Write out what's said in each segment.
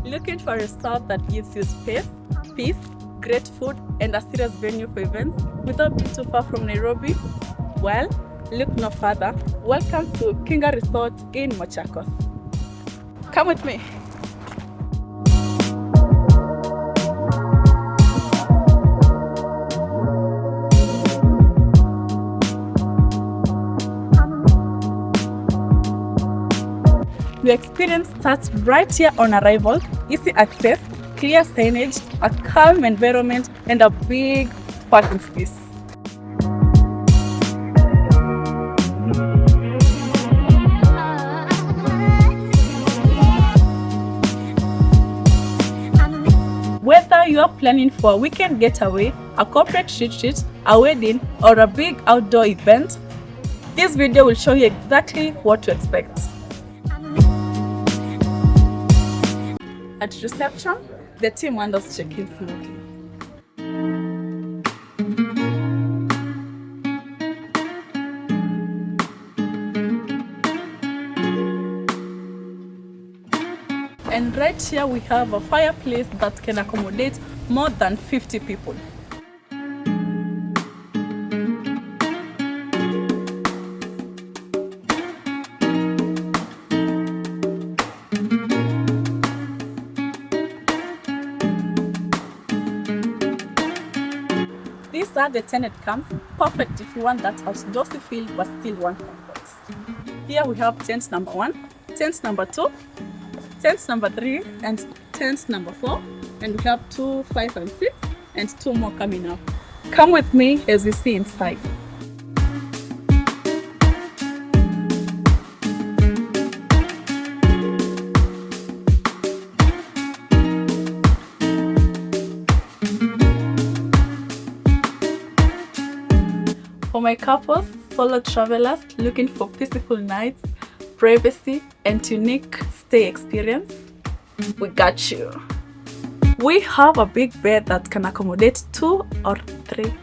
Looking for a resort that gives you space, peace, great food, and a serious venue for events without being too far from Nairobi? Well, look no further. Welcome to Kinga Resort in Machakos. Come with me. The experience starts right here on arrival. Easy access, clear signage, a calm environment, and a big parking space. Whether you are planning for a weekend getaway, a corporate retreat, a wedding, or a big outdoor event, this video will show you exactly what to expect. At reception, the team handles check-in smoothly. And right here we have a fireplace that can accommodate more than 50 people. These are the tenant camps, perfect if you want that outdoorsy feel but still want comfort. Here we have tent number 1, tent number 2, tent number 3, and tent number 4. And we have 2, 5, and 6, and 2 more coming up. Come with me as we see inside. For my couples, solo travelers looking for peaceful nights, privacy, and unique stay experience, we got you. We have a big bed that can accommodate 2 or 3 people.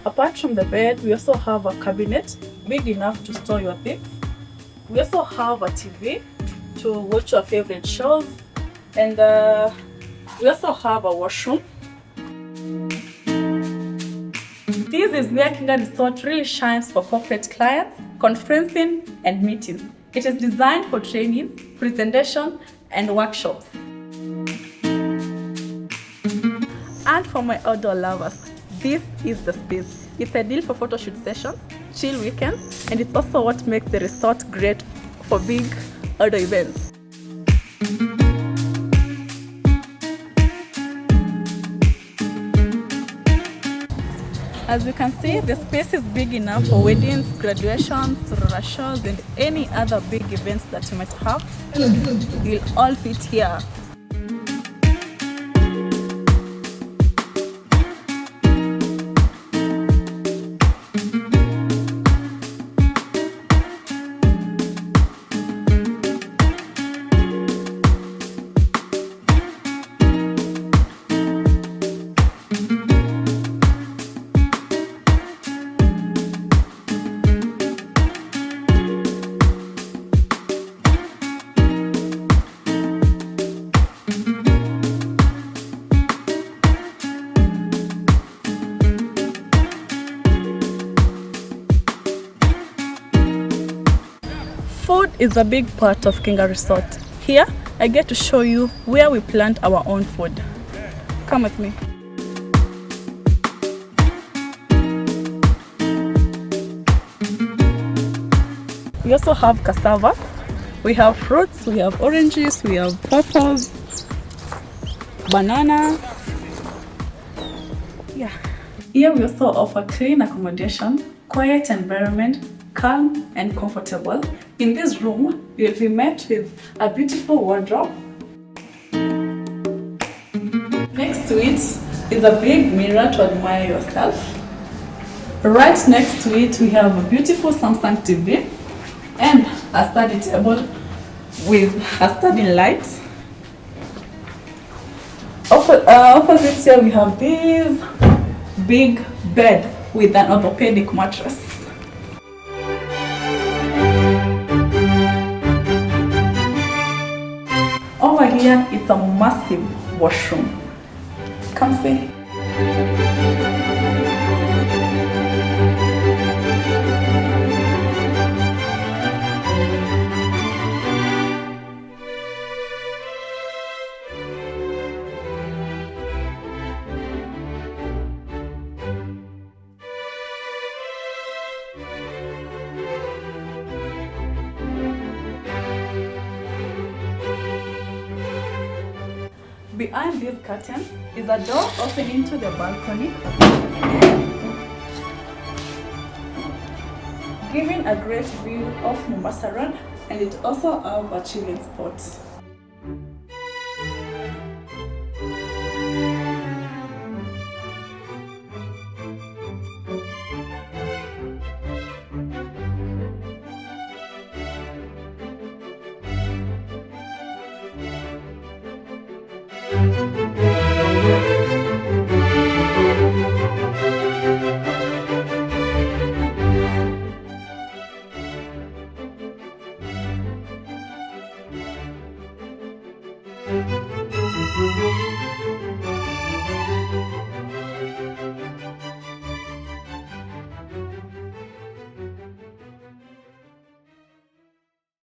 Apart from the bed, we also have a cabinet big enough to store your things. We also have a TV to watch your favorite shows, and we also have a washroom. This is where Kinga Resort really shines for corporate clients, conferencing, and meetings. It is designed for training, presentation, and workshops. And for my outdoor lovers, this is the space. It's ideal for photo shoot sessions, chill weekends, and it's also what makes the resort great for big outdoor events. As you can see, the space is big enough for weddings, graduations, Rora shows, and any other big events that you might have. You'll all fit here. Food is a big part of Kinga Resort. Here, I get to show you where we plant our own food. Come with me. We also have cassava, we have fruits, we have oranges, we have purples, bananas. Yeah. Here we also offer clean accommodation, quiet environment, calm and comfortable. In this room, you'll be met with a beautiful wardrobe. Next to it is a big mirror to admire yourself. Right next to it, we have a beautiful Samsung TV and a study table with a study light. Opposite here, we have this big bed with an orthopedic mattress. over here, it's a massive washroom. Come see. Behind these curtains is a door opening to the balcony, giving a great view of Mombasa Road, and it also has a chilling spot.